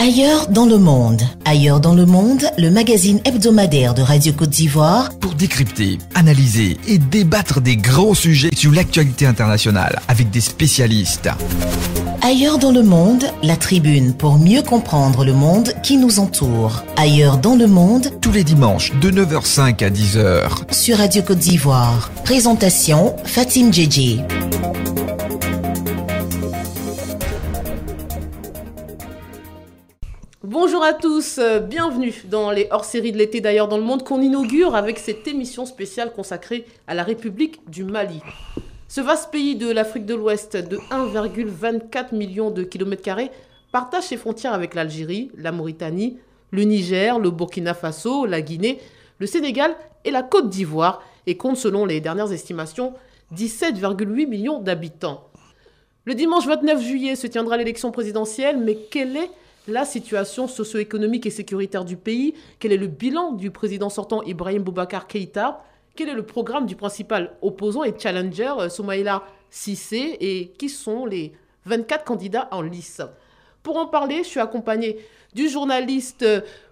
Ailleurs dans le monde. Ailleurs dans le monde, le magazine hebdomadaire de Radio Côte d'Ivoire pour décrypter, analyser et débattre des grands sujets sur l'actualité internationale avec des spécialistes. Ailleurs dans le monde, la tribune pour mieux comprendre le monde qui nous entoure. Ailleurs dans le monde, tous les dimanches de 9h05 à 10h sur Radio Côte d'Ivoire. Présentation Fatim Djedje. Bonjour à tous, bienvenue dans les hors-séries de l'été d'Ailleurs dans le monde qu'on inaugure avec cette émission spéciale consacrée à la République du Mali. Ce vaste pays de l'Afrique de l'Ouest de 1,24 million de kilomètres carrés partage ses frontières avec l'Algérie, la Mauritanie, le Niger, le Burkina Faso, la Guinée, le Sénégal et la Côte d'Ivoire et compte selon les dernières estimations 17,8 millions d'habitants. Le dimanche 29 juillet se tiendra l'élection présidentielle, mais quelle est la situation socio-économique et sécuritaire du pays? Quel est le bilan du président sortant Ibrahim Boubacar Keïta? Quel est le programme du principal opposant et challenger Soumaïla Cissé? Et qui sont les 24 candidats en lice? Pour en parler, je suis accompagnée du journaliste,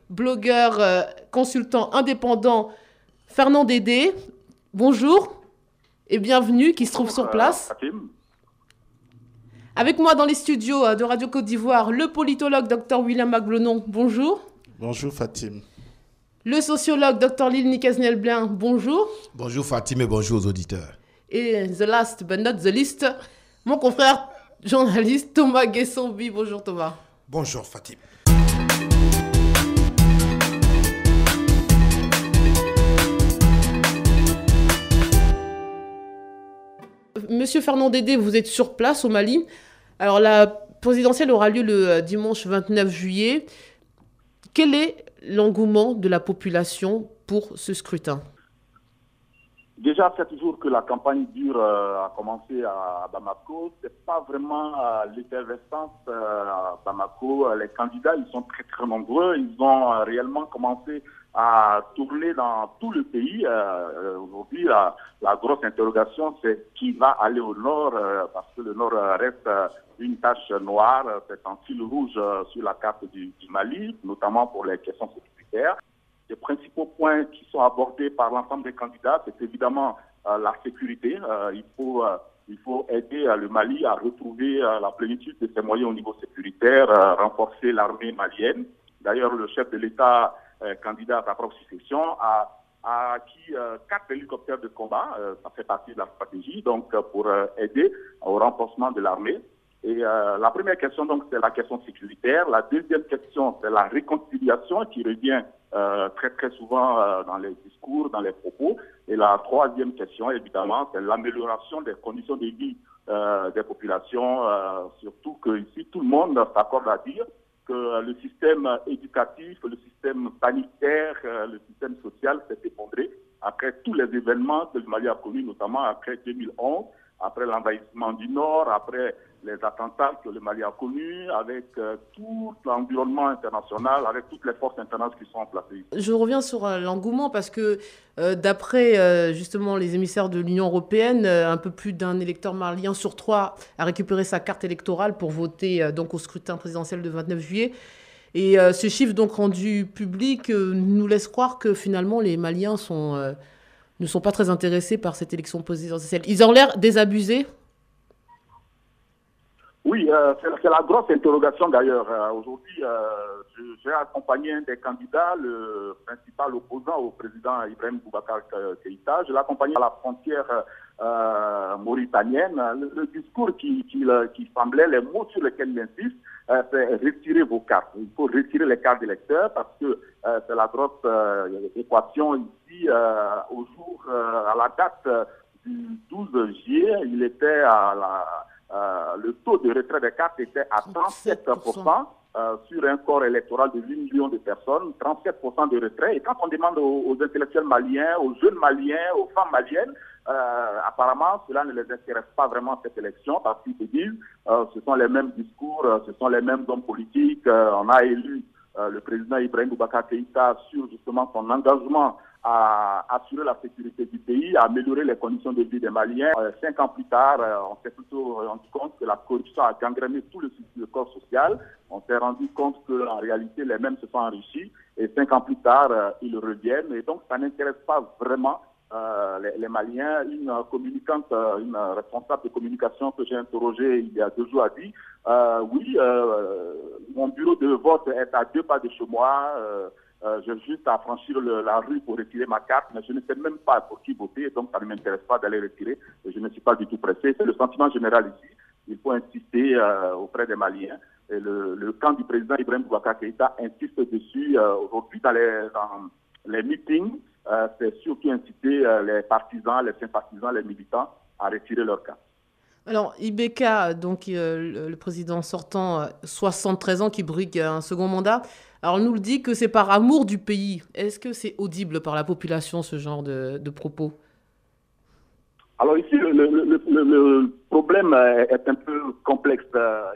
blogueur, consultant indépendant Fernand Dédé. Bonjour et bienvenue, qui se trouve sur place. Fatim. Avec moi dans les studios de Radio Côte d'Ivoire, le politologue Dr William Maglonon. Bonjour. Bonjour Fatim. Le sociologue Dr Lille Nicaznel-Blin. Bonjour. Bonjour Fatim et bonjour aux auditeurs. Et the last but not the least, mon confrère journaliste Thomas Guessombi. Bonjour Thomas. Bonjour Fatim. Monsieur Fernand Dédé, vous êtes sur place au Mali. Alors la présidentielle aura lieu le dimanche 29 juillet. Quel est l'engouement de la population pour ce scrutin? Déjà, 7 jours que la campagne dure a commencé à Bamako. Ce n'est pas vraiment l'effervescence à Bamako. Les candidats, ils sont très très nombreux. Ils ont réellement commencé à tourner dans tout le pays. Aujourd'hui, la grosse interrogation, c'est qui va aller au nord, parce que le nord reste une tache noire, c'est un fil rouge sur la carte du Mali, notamment pour les questions sécuritaires. Les principaux points qui sont abordés par l'ensemble des candidats, c'est évidemment la sécurité. Il faut aider le Mali à retrouver la plénitude de ses moyens au niveau sécuritaire, renforcer l'armée malienne. D'ailleurs, le chef de l'État, candidat à sa propre succession, a acquis 4 hélicoptères de combat. Ça fait partie de la stratégie, donc pour aider au renforcement de l'armée. Et la première question, donc, c'est la question sécuritaire. La deuxième question, c'est la réconciliation qui revient très très souvent dans les discours, dans les propos. Et la troisième question, évidemment, c'est l'amélioration des conditions de vie des populations, surtout que ici tout le monde s'accorde à dire que le système éducatif, le système sanitaire, le système social s'est effondré après tous les événements que le Mali a connus, notamment après 2011, après l'envahissement du Nord, après les attentats que le Mali a connus, avec tout l'environnement international, avec toutes les forces internationales qui sont placées. Je reviens sur l'engouement parce que d'après justement les émissaires de l'Union européenne, un peu plus d'un électeur malien sur 3 a récupéré sa carte électorale pour voter donc au scrutin présidentiel de 29 juillet. Et ce chiffre donc rendu public nous laisse croire que finalement les Maliens ne sont pas très intéressés par cette élection présidentielle. Ils ont l'air désabusés. Oui, c'est la grosse interrogation d'ailleurs. Aujourd'hui, j'ai accompagné un des candidats, le principal opposant au président Ibrahim Boubacar Keïta. Je l'ai accompagné à la frontière mauritanienne. Le discours qui semblait, les mots sur lesquels il insiste, c'est retirer vos cartes. Il faut retirer les cartes d'électeurs parce que c'est la grosse équation ici. À la date du 12 juillet, il était le taux de retrait des cartes était à 37% sur un corps électoral de 8 millions de personnes, 37% de retrait. Et quand on demande aux intellectuels maliens, aux jeunes maliens, aux femmes maliennes, apparemment, cela ne les intéresse pas vraiment cette élection parce qu'ils se disent ce sont les mêmes discours, ce sont les mêmes hommes politiques. On a élu le président Ibrahim Boubacar Keïta sur justement son engagement à assurer la sécurité du pays, à améliorer les conditions de vie des Maliens. 5 ans plus tard, on s'est plutôt rendu compte que la corruption a gangréné tout le corps social. On s'est rendu compte qu'en réalité, les mêmes se sont enrichis. Et 5 ans plus tard, ils reviennent. Et donc, ça n'intéresse pas vraiment les Maliens. Une communicante, une responsable de communication que j'ai interrogée il y a 2 jours a dit oui, mon bureau de vote est à 2 pas de chez moi. J'ai juste à franchir la rue pour retirer ma carte, mais je ne sais même pas pour qui voter, donc ça ne m'intéresse pas d'aller retirer. Et je ne suis pas du tout pressé. C'est le sentiment général ici. Il faut insister auprès des Maliens. Et le camp du président Ibrahim Boubacar Keïta insiste dessus. Aujourd'hui, dans les meetings, c'est surtout inciter les partisans, les sympathisants, les militants à retirer leur carte. Alors, IBK, donc le président sortant, 73 ans, qui brigue un second mandat, alors on nous le dit que c'est par amour du pays. Est-ce que c'est audible par la population, ce genre de propos? Alors ici, le problème est un peu complexe.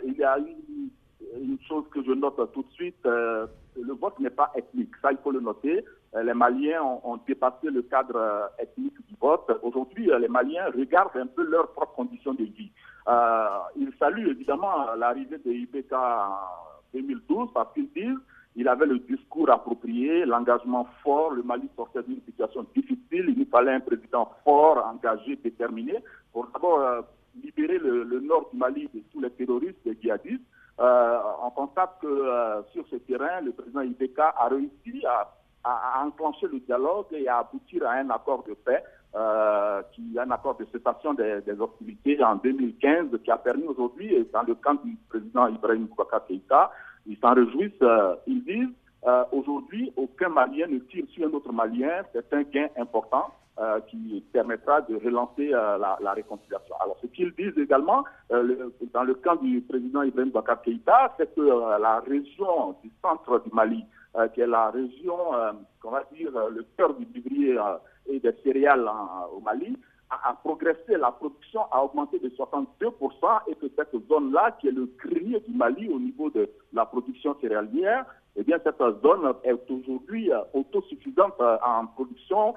Il y a une chose que je note tout de suite, le vote n'est pas ethnique, ça il faut le noter. Les Maliens ont dépassé le cadre ethnique du vote. Aujourd'hui, les Maliens regardent un peu leurs propres conditions de vie. Ils saluent évidemment l'arrivée de IBK en 2012 parce qu'ils disent qu'il avait le discours approprié, l'engagement fort. Le Mali sortait d'une situation difficile. Il nous fallait un président fort, engagé, déterminé pour d'abord libérer le nord du Mali de tous les terroristes, les djihadistes. On constate que sur ce terrain, le président IBK a réussi à enclencher le dialogue et à aboutir à un accord de paix, un accord de cessation des hostilités en 2015, qui a permis aujourd'hui, dans le camp du président Ibrahim Boubacar Keïta, ils s'en réjouissent, ils disent aujourd'hui, aucun Malien ne tire sur un autre Malien, c'est un gain important. Qui permettra de relancer la réconciliation. Alors, ce qu'ils disent également, dans le camp du président Ibrahim Boubacar Keïta, c'est que la région du centre du Mali, qui est la région, on va dire, le cœur du vivrier et des céréales au Mali, a progressé, la production a augmenté de 62%, et que cette zone-là, qui est le grenier du Mali au niveau de la production céréalière, eh bien, cette zone est aujourd'hui autosuffisante en production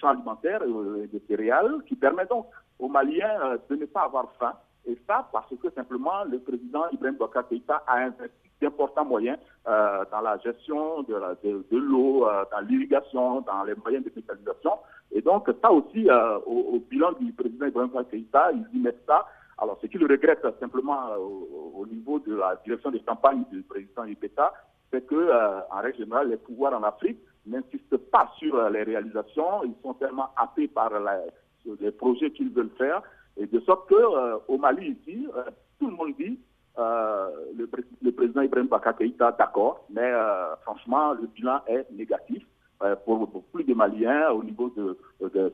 alimentaire et de céréales, qui permet donc aux Maliens de ne pas avoir faim. Et ça, parce que simplement, le président Ibrahim Boubacar Keïta a investi d'importants moyens dans la gestion de l'eau, dans l'irrigation, dans les moyens de spécialisation. Et donc, ça aussi, au bilan du président Ibrahim Boubacar Keïta, ils y mettent ça. Alors, ce qu'il regrette simplement au niveau de la direction des campagnes du président IBK, c'est que, en règle générale, les pouvoirs en Afrique n'insistent pas sur les réalisations. Ils sont tellement happés par les projets qu'ils veulent faire. Et de sorte qu'au Mali, ici, tout le monde dit le président Ibrahim Boubacar Keïta, d'accord, mais franchement, le bilan est négatif. Pour plus de Maliens, au niveau de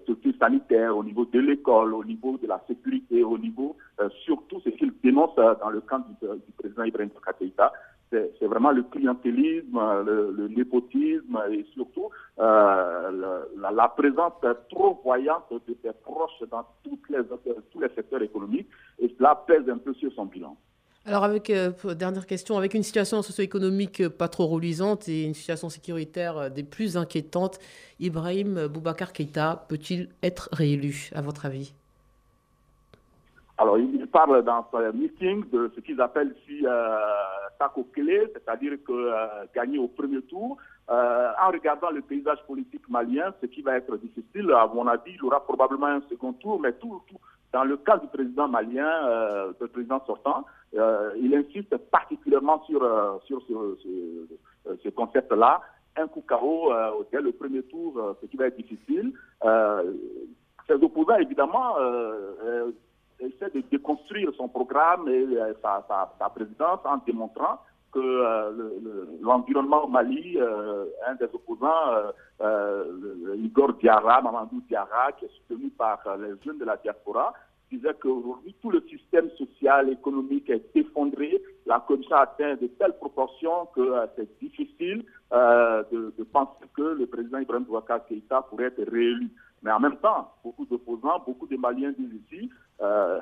structures sanitaires, au niveau de l'école, au niveau de la sécurité, au niveau surtout ce qu'ils dénoncent dans le camp du président Ibrahim Boubacar Keïta, c'est vraiment le clientélisme, le népotisme et surtout la présence trop voyante de ses proches dans tous les secteurs économiques, et cela pèse un peu sur son bilan. Alors, dernière question, avec une situation socio-économique pas trop reluisante et une situation sécuritaire des plus inquiétantes, Ibrahim Boubacar Keïta peut-il être réélu, à votre avis? Alors, il parle dans ce meeting de ce qu'ils appellent ici Tako Kele, c'est-à-dire que gagner au premier tour. En regardant le paysage politique malien, ce qui va être difficile, à mon avis, il aura probablement un second tour, mais tout dans le cas du président malien, le président sortant, il insiste particulièrement sur ce concept-là. Un coup KO dès le premier tour, ce qui va être difficile. Ses opposants, évidemment, essaient de déconstruire son programme et sa présidence en démontrant que l'environnement au Mali, un des opposants, Igor Diarra, Mamadou Diarra, qui est soutenu par les jeunes de la diaspora, disait qu'aujourd'hui, tout le système social, économique est effondré. La corruption atteint de telles proportions que c'est difficile de penser que le président Ibrahim Boubacar Keïta pourrait être réélu. Mais en même temps, beaucoup d'opposants, beaucoup de Maliens disent ici,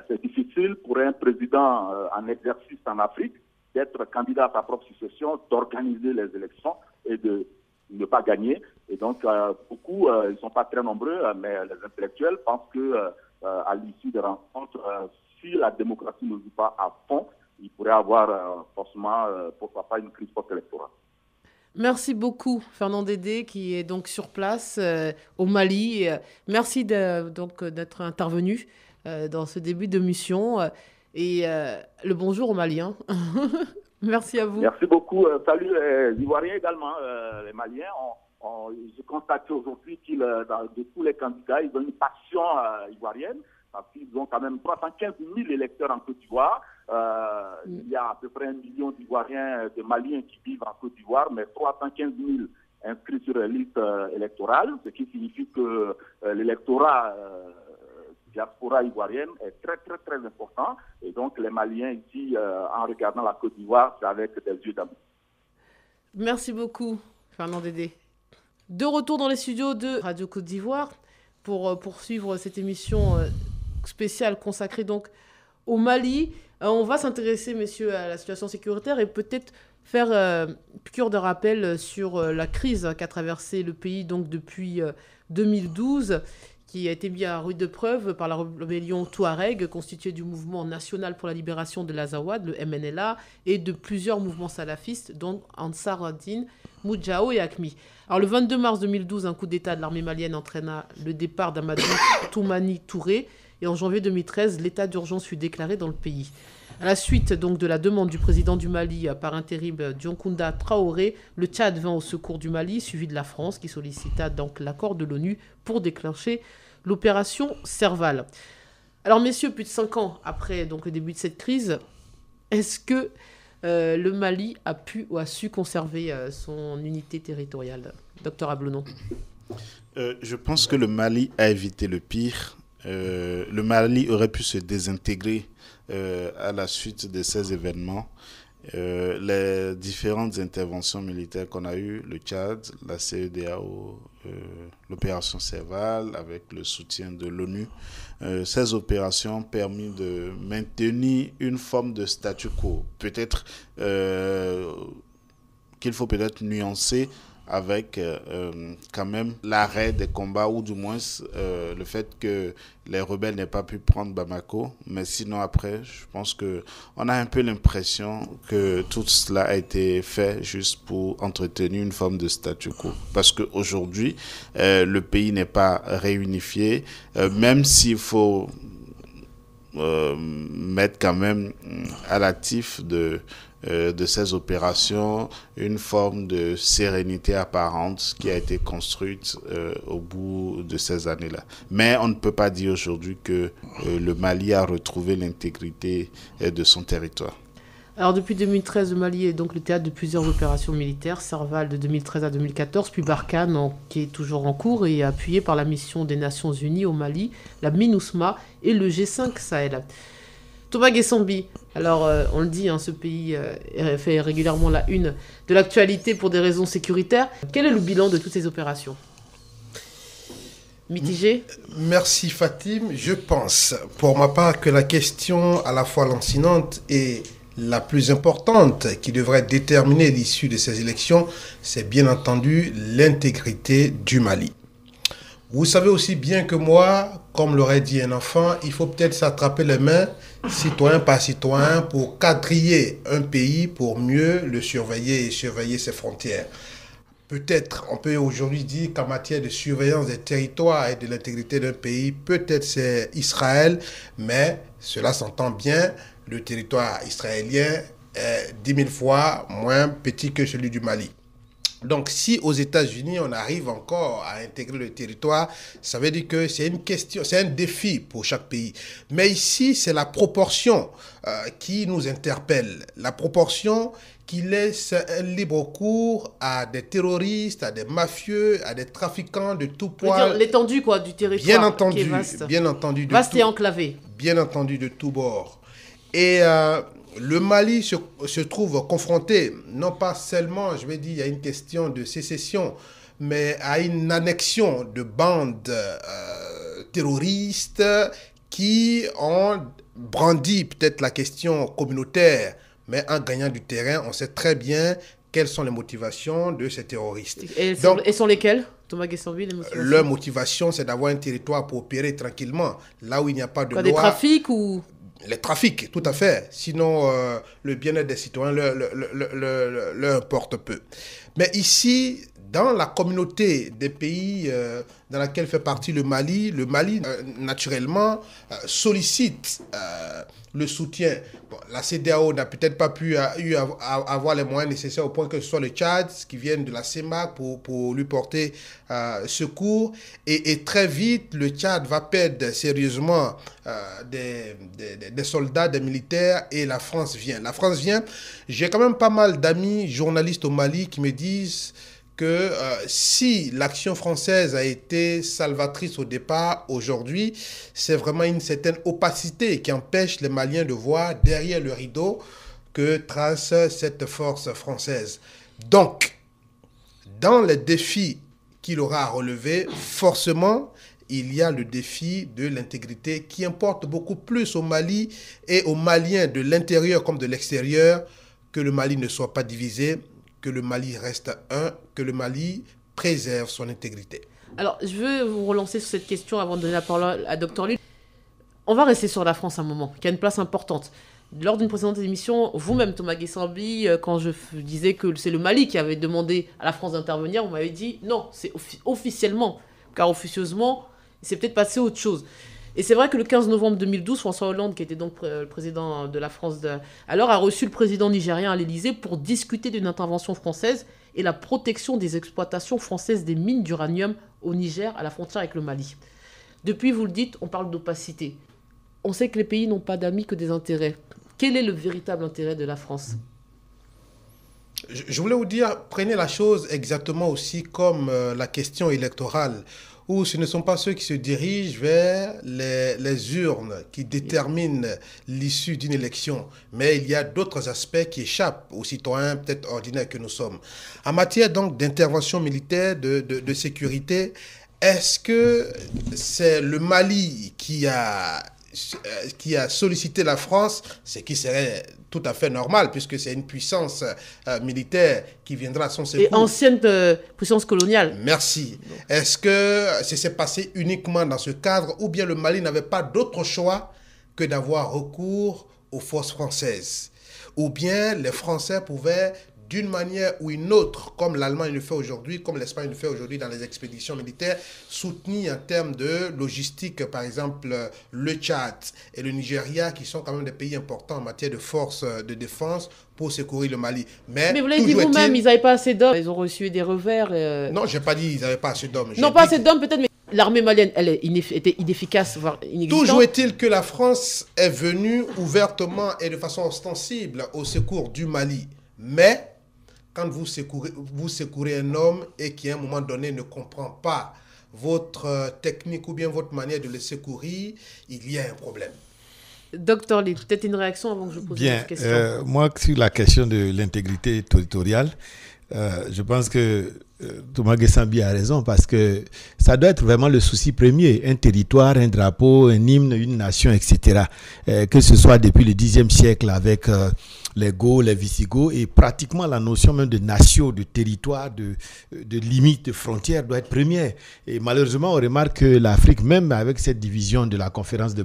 c'est difficile pour un président en exercice en Afrique d'être candidat à sa propre succession, d'organiser les élections et de ne pas gagner. Et donc, beaucoup, ils ne sont pas très nombreux, mais les intellectuels pensent que à l'issue des rencontres, si la démocratie ne joue pas à fond, il pourrait y avoir forcément, pourquoi pas, une crise post-électorale. Merci beaucoup, Fernand Dédé, qui est donc sur place au Mali. Merci d'être intervenu dans ce début de mission. Et le bonjour aux Maliens. Merci à vous. Merci beaucoup. Salut les Ivoiriens également, les Maliens. J'ai constaté aujourd'hui de tous les candidats, ils ont une passion ivoirienne, parce qu'ils ont quand même 315 000 électeurs en Côte d'Ivoire. Il y a à peu près 1 million d'Ivoiriens, de Maliens qui vivent en Côte d'Ivoire, mais 315 000 inscrits sur les listes électorales, ce qui signifie que l'électorat diaspora ivoirienne est très, très, très important. Et donc, les Maliens ici, en regardant la Côte d'Ivoire, c'est avec des yeux d'amour. Merci beaucoup, Fernand Dédé. De retour dans les studios de Radio Côte d'Ivoire pour poursuivre cette émission spéciale consacrée donc au Mali. On va s'intéresser, messieurs, à la situation sécuritaire et peut-être faire piqûre de rappel sur la crise qu'a traversé le pays donc depuis 2012, qui a été mis à rude épreuve par la rébellion Touareg, constituée du Mouvement national pour la libération de l'Azawad, le MNLA, et de plusieurs mouvements salafistes, dont Ansar ad-Din, Moudjahou et Akmi. Alors, le 22 mars 2012, un coup d'État de l'armée malienne entraîna le départ d'Amadou Toumani Touré, et en janvier 2013, l'état d'urgence fut déclaré dans le pays. À la suite donc de la demande du président du Mali par intérim Dioncounda Traoré, le Tchad vint au secours du Mali, suivi de la France, qui sollicita donc l'accord de l'ONU pour déclencher l'opération Serval. Alors messieurs, plus de 5 ans après donc, le début de cette crise, est-ce que le Mali a pu ou a su conserver son unité territoriale? Docteur Ablonon. Je pense que le Mali a évité le pire. Le Mali aurait pu se désintégrer à la suite de ces événements. Les différentes interventions militaires qu'on a eues, le Tchad, la CEDEAO, l'opération Serval avec le soutien de l'ONU, ces opérations ont permis de maintenir une forme de statu quo. Peut-être qu'il faut peut-être nuancer avec quand même l'arrêt des combats ou du moins le fait que les rebelles n'aient pas pu prendre Bamako. Mais sinon après, je pense qu'on a un peu l'impression que tout cela a été fait juste pour entretenir une forme de statu quo. Parce qu'aujourd'hui, le pays n'est pas réunifié, même s'il faut mettre quand même à l'actif de ces opérations une forme de sérénité apparente qui a été construite au bout de ces années-là. Mais on ne peut pas dire aujourd'hui que le Mali a retrouvé l'intégrité de son territoire. Alors depuis 2013, le Mali est donc le théâtre de plusieurs opérations militaires, Serval de 2013 à 2014, puis Barkhane qui est toujours en cours et appuyé par la mission des Nations Unies au Mali, la MINUSMA et le G5 Sahel. Thomas Guessambi, alors on le dit, ce pays fait régulièrement la une de l'actualité pour des raisons sécuritaires. Quel est le bilan de toutes ces opérations? Mitigé? Merci Fatim. Je pense, pour ma part, que la question à la fois lancinante et la plus importante qui devrait déterminer l'issue de ces élections, c'est bien entendu l'intégrité du Mali. Vous savez aussi bien que moi, comme l'aurait dit un enfant, il faut peut-être s'attraper les mains, citoyen par citoyen, pour quadriller un pays, pour mieux le surveiller et surveiller ses frontières. Peut-être, on peut aujourd'hui dire qu'en matière de surveillance des territoires et de l'intégrité d'un pays, peut-être c'est Israël, mais cela s'entend bien, le territoire israélien est 10 000 fois moins petit que celui du Mali. Donc, si aux États-Unis, on arrive encore à intégrer le territoire, ça veut dire que c'est une question, c'est un défi pour chaque pays. Mais ici, c'est la proportion qui nous interpelle. La proportion qui laisse un libre cours à des terroristes, à des mafieux, à des trafiquants de tout poil. L'étendue du territoire bien entendu, qui est vaste. Bien entendu. Vaste et enclavé. Bien entendu, de tous bords. Et le Mali se trouve confronté, non pas seulement, je vais dire, il y a une question de sécession, mais à une annexion de bandes terroristes qui ont brandi peut-être la question communautaire, mais en gagnant du terrain, on sait très bien quelles sont les motivations de ces terroristes. Et sont lesquelles, Thomas Guessambi, les motivations? Leur motivation, c'est d'avoir un territoire pour opérer tranquillement, là où il n'y a pas de loi. Des trafics ou... Les trafics, tout à fait. Sinon, le bien-être des citoyens leur importe peu. Mais ici, dans la communauté des pays dans laquelle fait partie le Mali naturellement, sollicite le soutien. Bon, la CEDEAO n'a peut-être pas pu avoir les moyens nécessaires au point que ce soit le Tchad qui vienne de la CEMAC pour lui porter secours. Et très vite, le Tchad va perdre sérieusement des soldats, des militaires, et la France vient. J'ai quand même pas mal d'amis journalistes au Mali qui me disent que si l'action française a été salvatrice au départ, aujourd'hui, c'est vraiment une certaine opacité qui empêche les Maliens de voir derrière le rideau que trace cette force française. Donc, dans les défis qu'il aura à relever, forcément, il y a le défi de l'intégrité qui importe beaucoup plus au Mali et aux Maliens de l'intérieur comme de l'extérieur, que le Mali ne soit pas divisé, que le Mali reste un, que le Mali préserve son intégrité. Alors, je veux vous relancer sur cette question avant de donner la parole à Dr Luc. On va rester sur la France un moment, qui a une place importante. Lors d'une précédente émission, vous-même, Thomas Guessambi, quand je disais que c'est le Mali qui avait demandé à la France d'intervenir, vous m'avez dit non, c'est officiellement, car officieusement, c'est peut-être passé autre chose. Et c'est vrai que le 15 novembre 2012, François Hollande, qui était donc le président de la France alors, a reçu le président nigérien à l'Élysée pour discuter d'une intervention française et la protection des exploitations françaises des mines d'uranium au Niger, à la frontière avec le Mali. Depuis, vous le dites, on parle d'opacité. On sait que les pays n'ont pas d'amis que des intérêts. Quel est le véritable intérêt de la France ? Je voulais vous dire, prenez la chose exactement aussi comme la question électorale, où ce ne sont pas ceux qui se dirigent vers les urnes qui déterminent l'issue d'une élection, mais il y a d'autres aspects qui échappent aux citoyens peut-être ordinaires que nous sommes. En matière donc d'intervention militaire, de sécurité, est-ce que c'est le Mali qui a sollicité la France, ce qui serait tout à fait normal, puisque c'est une puissance militaire qui viendra à son secours. Et ancienne puissance coloniale. Merci. Est-ce que ça s'est passé uniquement dans ce cadre, ou bien le Mali n'avait pas d'autre choix que d'avoir recours aux forces françaises? Ou bien les Français pouvaient, d'une manière ou une autre, comme l'Allemagne le fait aujourd'hui, comme l'Espagne le fait aujourd'hui dans les expéditions militaires, soutenir en termes de logistique, par exemple, le Tchad et le Nigeria, qui sont quand même des pays importants en matière de forces de défense pour secourir le Mali. Mais vous l'avez dit vous-même, ils n'avaient pas assez d'hommes, ils ont reçu des revers. Non, je n'ai pas dit qu'ils n'avaient pas assez d'hommes. Non, pas assez d'hommes peut-être, mais l'armée malienne, elle était inefficace, voire inexistante. Toujours est-il que la France est venue ouvertement et de façon ostensible au secours du Mali. Mais quand vous secourez un homme et qui à un moment donné ne comprend pas votre technique ou bien votre manière de le secourir, il y a un problème. Docteur Lee, peut-être une réaction avant que je pose cette question. Moi, sur la question de l'intégrité territoriale, je pense que Thomas Guessambi a raison, parce que ça doit être vraiment le souci premier. Un territoire, un drapeau, un hymne, une nation, etc. Que ce soit depuis le Xe siècle avec les Gauls, les Visigoths, et pratiquement la notion même de nation, de territoire, de limite, de frontière doit être première. Et malheureusement, on remarque que l'Afrique, même avec cette division de la conférence de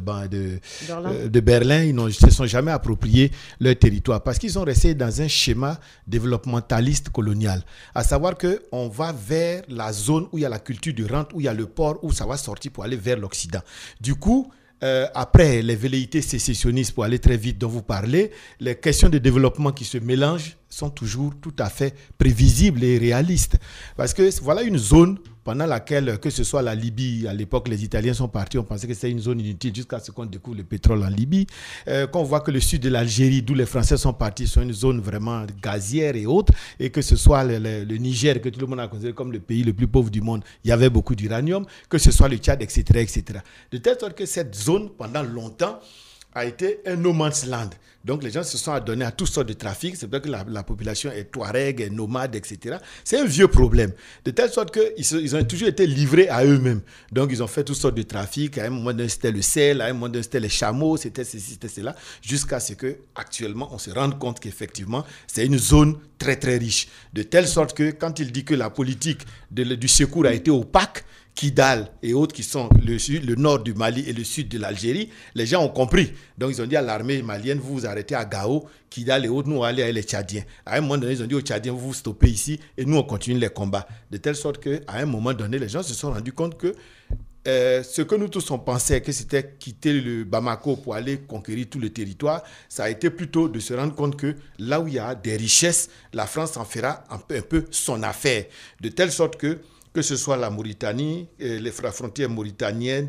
Berlin, ils ne se sont jamais appropriés leur territoire, parce qu'ils sont restés dans un schéma développementaliste colonial. À savoir qu'on va vers la zone où il y a la culture de rente, où il y a le port, où ça va sortir pour aller vers l'Occident. Du coup, après les velléités sécessionnistes, pour aller très vite, dont vous parlez, les questions de développement qui se mélangent sont toujours tout à fait prévisibles et réalistes. Parce que voilà une zone pendant laquelle, que ce soit la Libye, à l'époque les Italiens sont partis, on pensait que c'était une zone inutile jusqu'à ce qu'on découvre le pétrole en Libye. Qu'on voit que le sud de l'Algérie, d'où les Français sont partis, sont une zone vraiment gazière et autres, et que ce soit le Niger, que tout le monde a considéré comme le pays le plus pauvre du monde, il y avait beaucoup d'uranium, que ce soit le Tchad, etc., etc. De telle sorte que cette zone, pendant longtemps, a été un no man's land. Donc les gens se sont adonnés à toutes sortes de trafics. C'est vrai que la population est touareg, est nomade, etc. C'est un vieux problème. De telle sorte qu'ils ont toujours été livrés à eux-mêmes. Donc ils ont fait toutes sortes de trafics. À un moment donné, c'était le sel, à un moment donné, c'était les chameaux, c'était ceci, c'était cela. Jusqu'à ce qu'actuellement, on se rende compte qu'effectivement, c'est une zone très, très riche. De telle sorte que quand il dit que la politique du secours a été opaque, Kidal et autres qui sont le nord du Mali et le sud de l'Algérie, les gens ont compris. Donc ils ont dit à l'armée malienne, vous vous arrêtez à Gao, Kidal et autres, nous on va aller avec les Tchadiens. À un moment donné, ils ont dit aux Tchadiens, vous vous stoppez ici et nous on continue les combats. De telle sorte qu'à un moment donné, les gens se sont rendus compte que ce que nous tous on pensait que c'était quitter le Bamako pour aller conquérir tout le territoire, ça a été plutôt de se rendre compte que là où il y a des richesses, la France en fera un peu son affaire. De telle sorte que ce soit la Mauritanie, les frontières mauritaniennes,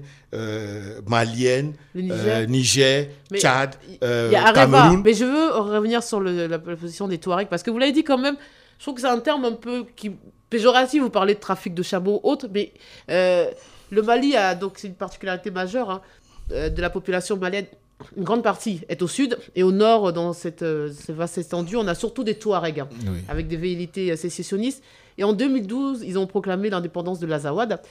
maliennes, Niger, Tchad, Cameroun. Mais je veux revenir sur la position des Touaregs, parce que vous l'avez dit quand même, je trouve que c'est un terme un peu péjoratif, vous parlez de trafic de chameaux autres, mais le Mali a, donc c'est une particularité majeure de la population malienne. Une grande partie est au sud, et au nord, dans cette vaste étendue, on a surtout des Touaregs, avec des velléités sécessionnistes. Et en 2012, ils ont proclamé l'indépendance de l'Azawad.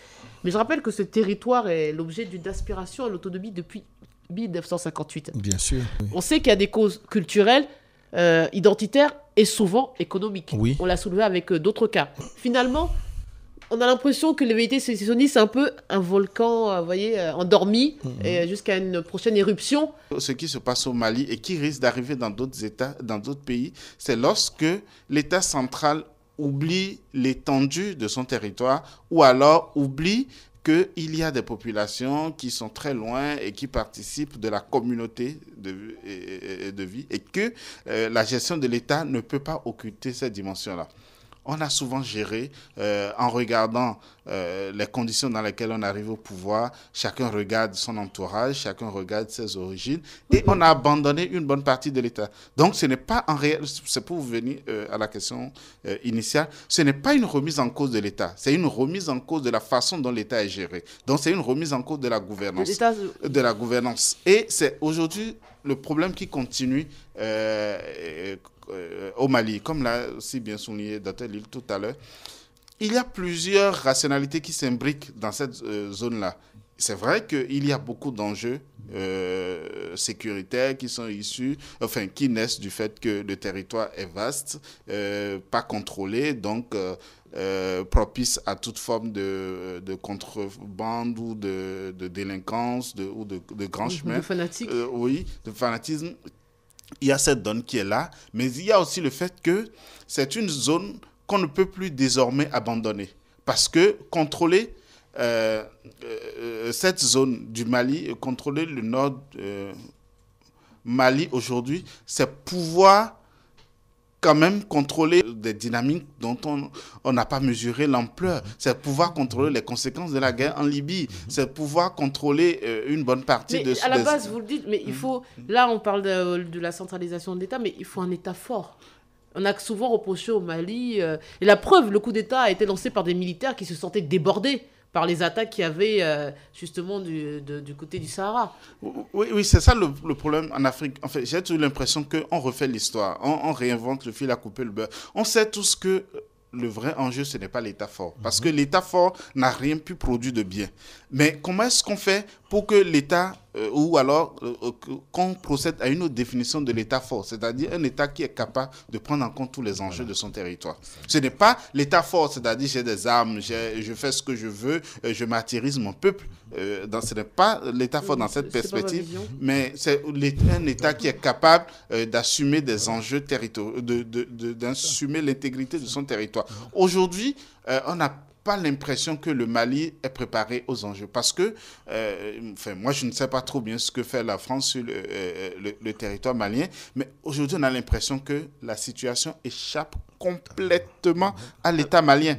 Mais je rappelle que ce territoire est l'objet d'une aspiration à l'autonomie depuis 1958. Bien sûr. Oui. On sait qu'il y a des causes culturelles, identitaires et souvent économiques. Oui. On l'a soulevé avec d'autres cas. Finalement, on a l'impression que les velléités sécessionnistes, c'est un peu un volcan, endormi, jusqu'à une prochaine éruption. Ce qui se passe au Mali et qui risque d'arriver dans d'autres États, dans d'autres pays, c'est lorsque l'État central oublie l'étendue de son territoire ou alors oublie qu'il y a des populations qui sont très loin et qui participent de la communauté de vie et que la gestion de l'État ne peut pas occulter cette dimension-là. On a souvent géré en regardant les conditions dans lesquelles on arrive au pouvoir. Chacun regarde son entourage, chacun regarde ses origines et on a abandonné une bonne partie de l'État. Donc ce n'est pas en réel, c'est pour vous venir à la question initiale, ce n'est pas une remise en cause de l'État, c'est une remise en cause de la façon dont l'État est géré. Donc c'est une remise en cause de la gouvernance. Et c'est aujourd'hui le problème qui continue au Mali, comme l'a si bien souligné Dr Lille tout à l'heure. Il y a plusieurs rationalités qui s'imbriquent dans cette zone-là. C'est vrai qu'il y a beaucoup d'enjeux sécuritaires qui naissent du fait que le territoire est vaste, pas contrôlé, donc propice à toute forme de contrebande ou de délinquance ou de grands chemins. De fanatique. De fanatisme. Il y a cette donne qui est là, mais il y a aussi le fait que c'est une zone qu'on ne peut plus désormais abandonner. Parce que contrôler cette zone du Mali, contrôler le nord Mali aujourd'hui, c'est pouvoir quand même contrôler des dynamiques dont on n'a pas mesuré l'ampleur. C'est pouvoir contrôler les conséquences de la guerre en Libye. C'est pouvoir contrôler une bonne partie de... À la base, vous le dites, mais il faut... Là, on parle de la centralisation de l'État, mais il faut un État fort. On a souvent reproché au Mali... et la preuve, le coup d'État a été lancé par des militaires qui se sentaient débordés par les attaques qu'il y avait justement du côté du Sahara. Oui, c'est ça le problème en Afrique. En fait, j'ai toujours l'impression qu'on refait l'histoire, on réinvente le fil à couper le beurre. On sait tous que le vrai enjeu, ce n'est pas l'État fort. Parce que l'État fort n'a rien pu produire de bien. Mais comment est-ce qu'on fait pour que l'État, ou alors qu'on procède à une autre définition de l'État fort, c'est-à-dire un État qui est capable de prendre en compte tous les enjeux de son territoire. Ce n'est pas l'État fort, c'est-à-dire j'ai des armes, je fais ce que je veux, je martyrise mon peuple. Ce n'est pas l'État fort dans cette perspective, mais c'est un État qui est capable d'assumer des enjeux territoriaux, d'assumer l'intégrité de son territoire. Aujourd'hui, on n'a pas l'impression que le Mali est préparé aux enjeux parce que, moi je ne sais pas trop bien ce que fait la France sur le territoire malien, mais aujourd'hui on a l'impression que la situation échappe complètement à l'État malien.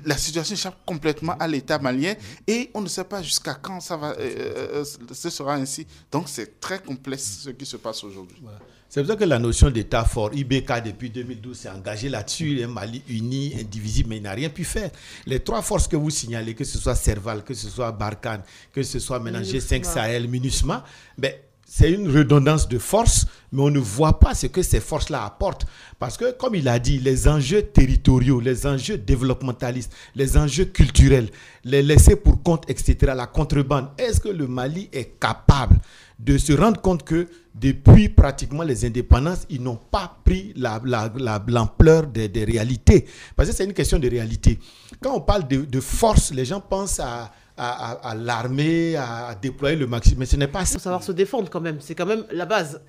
La situation échappe complètement à l'État malien et on ne sait pas jusqu'à quand ce sera ainsi. Donc c'est très complexe ce qui se passe aujourd'hui. Voilà. C'est pour ça que la notion d'État fort, IBK depuis 2012 s'est engagé là-dessus, un Mali uni, indivisible, mais il n'a rien pu faire. Les 3 forces que vous signalez, que ce soit Serval, que ce soit Barkhane, que ce soit maintenant G5 Sahel, MINUSMA, ben, c'est une redondance de force, mais on ne voit pas ce que ces forces-là apportent. Parce que, comme il a dit, les enjeux territoriaux, les enjeux développementalistes, les enjeux culturels, les laissés pour compte, etc., la contrebande, est-ce que le Mali est capable de se rendre compte que depuis pratiquement les indépendances, ils n'ont pas pris l'ampleur des réalités. Parce que c'est une question de réalité. Quand on parle de force, les gens pensent à l'armée, à déployer le maximum. Mais ce n'est pas ça. Il faut savoir se défendre quand même. C'est quand même la base.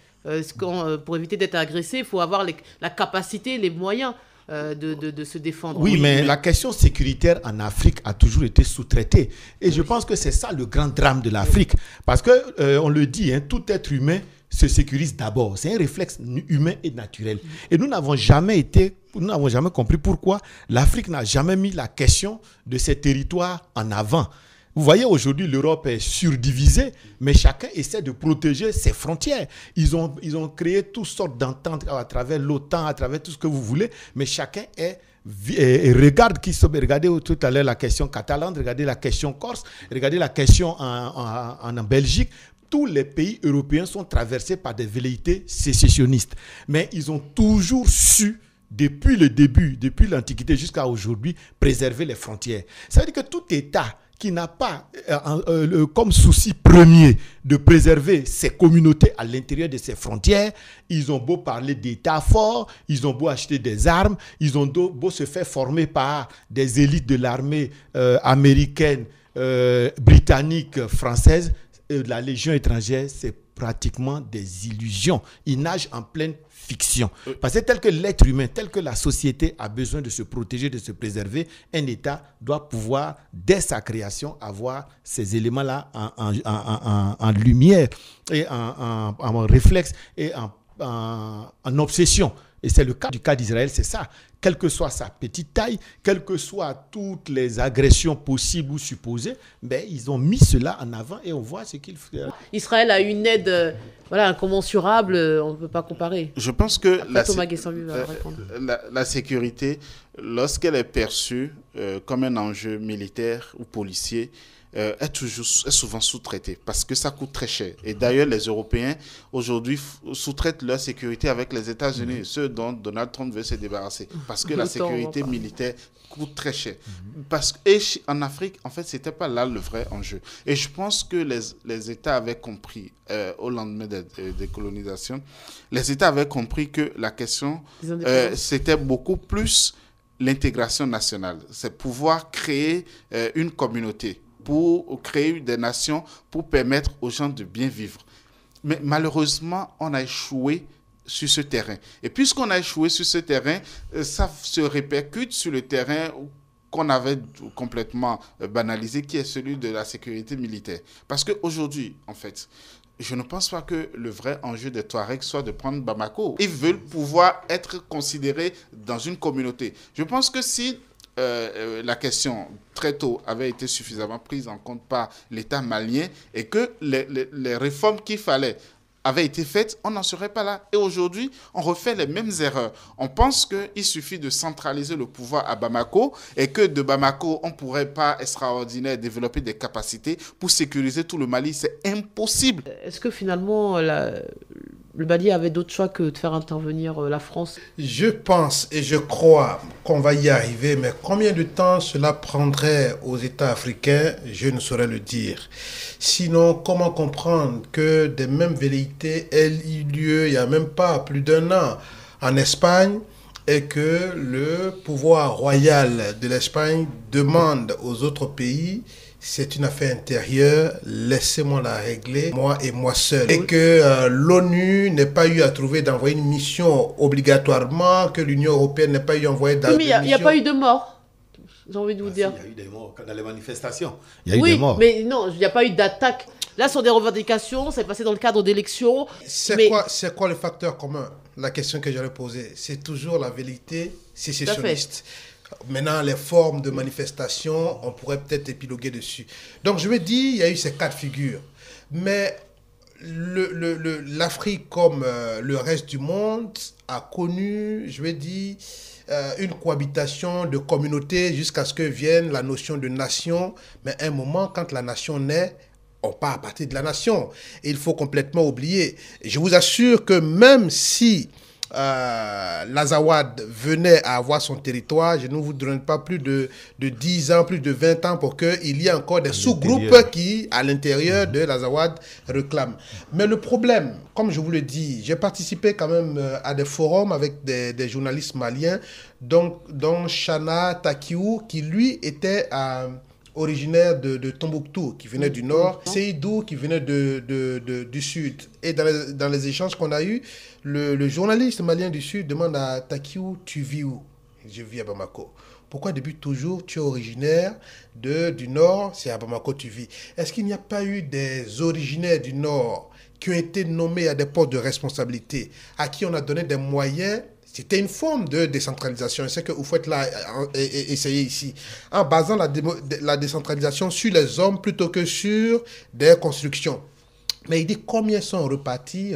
Pour éviter d'être agressé, il faut avoir la capacité, les moyens de se défendre. Oui, mais la question sécuritaire en Afrique a toujours été sous-traitée. Et je pense que c'est ça le grand drame de l'Afrique. Parce que, on le dit, tout être humain se sécurise d'abord. C'est un réflexe humain et naturel. Et nous n'avons jamais compris pourquoi l'Afrique n'a jamais mis la question de ses territoires en avant. Vous voyez, aujourd'hui, l'Europe est surdivisée, mais chacun essaie de protéger ses frontières. Ils ont créé toutes sortes d'ententes à travers l'OTAN, à travers tout ce que vous voulez, mais chacun regardez tout à l'heure la question catalane, regardez la question corse, regardez la question en Belgique. Tous les pays européens sont traversés par des velléités sécessionnistes. Mais ils ont toujours su, depuis le début, depuis l'Antiquité jusqu'à aujourd'hui, préserver les frontières. Ça veut dire que tout État qui n'a pas comme souci premier de préserver ses communautés à l'intérieur de ses frontières, ils ont beau parler d'État fort, ils ont beau acheter des armes, ils ont beau se faire former par des élites de l'armée américaine, britannique, française, la Légion étrangère, c'est pratiquement des illusions. Ils nagent en pleine fiction. Parce que tel que l'être humain, tel que la société a besoin de se protéger, de se préserver, un État doit pouvoir, dès sa création, avoir ces éléments-là en lumière et en réflexe et en obsession. Et c'est le cas d'Israël, c'est ça. Quelle que soit sa petite taille, quelles que soient toutes les agressions possibles ou supposées, ben, ils ont mis cela en avant et on voit ce qu'ils font. Israël a une aide incommensurable, on ne peut pas comparer. Je pense que la sécurité, lorsqu'elle est perçue comme un enjeu militaire ou policier, est souvent sous-traitée parce que ça coûte très cher. Et d'ailleurs, les Européens, aujourd'hui, sous-traitent leur sécurité avec les États-Unis, ceux dont Donald Trump veut se débarrasser. Parce que la sécurité militaire coûte très cher. Et en Afrique, en fait, ce n'était pas là le vrai enjeu. Et je pense que les États avaient compris, au lendemain des colonisations, les États avaient compris que la question, c'était beaucoup plus l'intégration nationale. C'est pouvoir créer une communauté, pour créer des nations, pour permettre aux gens de bien vivre. Mais malheureusement, on a échoué sur ce terrain. Et puisqu'on a échoué sur ce terrain, ça se répercute sur le terrain qu'on avait complètement banalisé, qui est celui de la sécurité militaire. Parce qu'aujourd'hui, en fait, je ne pense pas que le vrai enjeu des Touaregs soit de prendre Bamako. Ils veulent pouvoir être considérés dans une communauté. Je pense que si la question très tôt avait été suffisamment prise en compte par l'État malien et que les réformes qu'il fallait avaient été faites, on n'en serait pas là. Et aujourd'hui, on refait les mêmes erreurs. On pense qu'il suffit de centraliser le pouvoir à Bamako et que de Bamako, on ne pourrait pas extraordinaire développer des capacités pour sécuriser tout le Mali. C'est impossible. Est-ce que finalement, le Mali avait d'autres choix que de faire intervenir la France? Je pense et je crois qu'on va y arriver, mais combien de temps cela prendrait aux États africains, je ne saurais le dire. Sinon, comment comprendre que des mêmes velléités aient eu lieu il n'y a même pas plus d'1 an en Espagne et que le pouvoir royal de l'Espagne demande aux autres pays: c'est une affaire intérieure, laissez-moi la régler, moi et moi seul. Et que l'ONU n'ait pas eu à trouver d'envoyer une mission obligatoirement, que l'Union européenne n'ait pas eu à envoyer mais il n'y a pas eu de mort, j'ai envie de vous dire. Il y a eu des morts dans les manifestations. Il y a eu des morts. Mais non, il n'y a pas eu d'attaque. Là, sur des revendications, c'est passé dans le cadre d'élections. C'est quoi le facteur commun? La question que j'allais poser, c'est toujours la velléité sécessionniste. Maintenant, les formes de manifestation, on pourrait peut-être épiloguer dessus. Donc, je me dis, il y a eu ces 4 figures. Mais l'Afrique, comme le reste du monde, a connu, je vais dire, une cohabitation de communautés jusqu'à ce que vienne la notion de nation. Mais à un moment, quand la nation naît, on part à partir de la nation. Et il faut complètement oublier. Et je vous assure que même si l'Azawad venait à avoir son territoire, je ne vous donne pas plus de 10 ans, plus de 20 ans pour qu'il y ait encore des sous-groupes qui, à l'intérieur de l'Azawad, réclament. Mais le problème, comme je vous le dis, j'ai participé quand même à des forums avec des journalistes maliens, dont Chana Takiou, qui lui était originaire de Tombouctou, qui venait du nord, Seydou, qui venait du sud. Et dans les échanges qu'on a eus, le journaliste malien du sud demande à Takiou, tu vis où? Je vis à Bamako. Pourquoi depuis toujours tu es originaire du nord, c'est à Bamako tu vis? Est-ce qu'il n'y a pas eu des originaires du nord qui ont été nommés à des postes de responsabilité, à qui on a donné des moyens? C'était une forme de décentralisation. C'est ce que vous faites là, essayez ici, en basant la décentralisation sur les hommes plutôt que sur des constructions. Mais il dit combien sont rebâtis,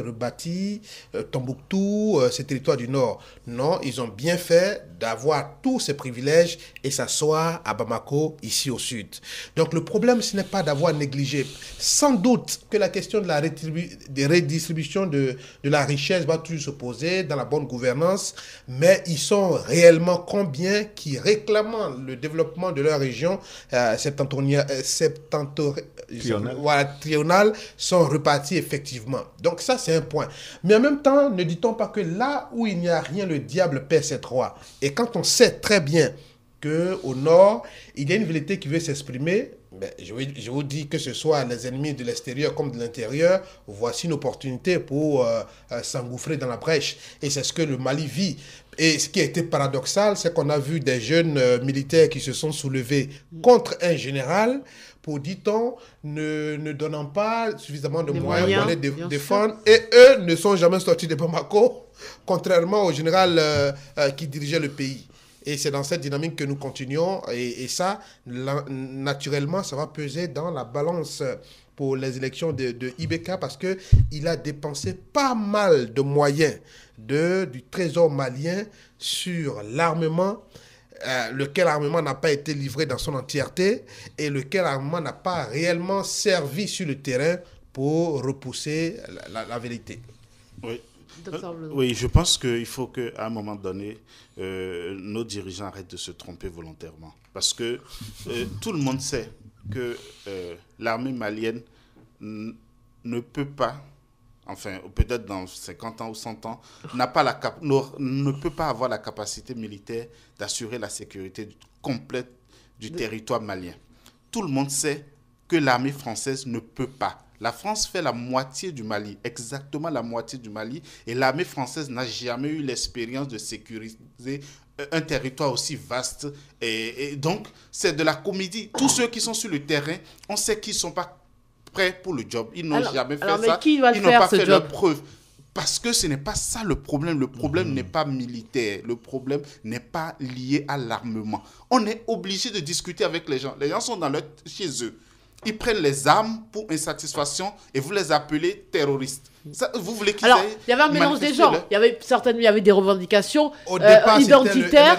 Tombouctou, ces territoires du Nord. Non, ils ont bien fait d'avoir tous ces privilèges et s'asseoir à Bamako, ici au sud. Donc le problème, ce n'est pas d'avoir négligé. Sans doute que la question de la redistribution de la richesse va toujours se poser dans la bonne gouvernance, mais ils sont réellement combien qui réclament le développement de leur région triennale sont repartis effectivement. Donc ça, c'est un point. Mais en même temps, ne dit-on pas que là où il n'y a rien, le diable perd ses droits. Et quand on sait très bien qu'au nord, il y a une vérité qui veut s'exprimer, ben, je vous dis que ce soit les ennemis de l'extérieur comme de l'intérieur, voici une opportunité pour s'engouffrer dans la brèche. Et c'est ce que le Mali vit. Et ce qui a été paradoxal, c'est qu'on a vu des jeunes militaires qui se sont soulevés contre un général pour, dit-on, ne donnant pas suffisamment de moyens pour les défendre. Et eux ne sont jamais sortis de Bamako, contrairement au général qui dirigeait le pays. Et c'est dans cette dynamique que nous continuons. Et ça, naturellement, ça va peser dans la balance pour les élections de IBK parce qu'il a dépensé pas mal de moyens du trésor malien sur l'armement, lequel armement n'a pas été livré dans son entièreté et lequel armement n'a pas réellement servi sur le terrain pour repousser la vérité. Oui. Oui, je pense qu'il faut qu'à un moment donné, nos dirigeants arrêtent de se tromper volontairement. Parce que tout le monde sait que l'armée malienne ne peut pas, enfin peut-être dans 50 ans ou 100 ans, ne peut pas avoir la capacité militaire d'assurer la sécurité complète du territoire malien. Tout le monde sait que l'armée française ne peut pas. La France fait la moitié du Mali, exactement la moitié du Mali, et l'armée française n'a jamais eu l'expérience de sécuriser un territoire aussi vaste. Et donc, c'est de la comédie. Tous ceux qui sont sur le terrain, on sait qu'ils ne sont pas prêts pour le job. Ils n'ont jamais fait ça. Ils n'ont pas fait leur preuve. Parce que ce n'est pas ça le problème. Le problème n'est pas militaire. Le problème n'est pas lié à l'armement. On est obligé de discuter avec les gens. Les gens sont chez eux. Ils prennent les armes pour insatisfaction et vous les appelez terroristes. Ça, vous voulez qu'ils Alors, il y avait un mélange des genres. Il y avait des revendications au départ, identitaires.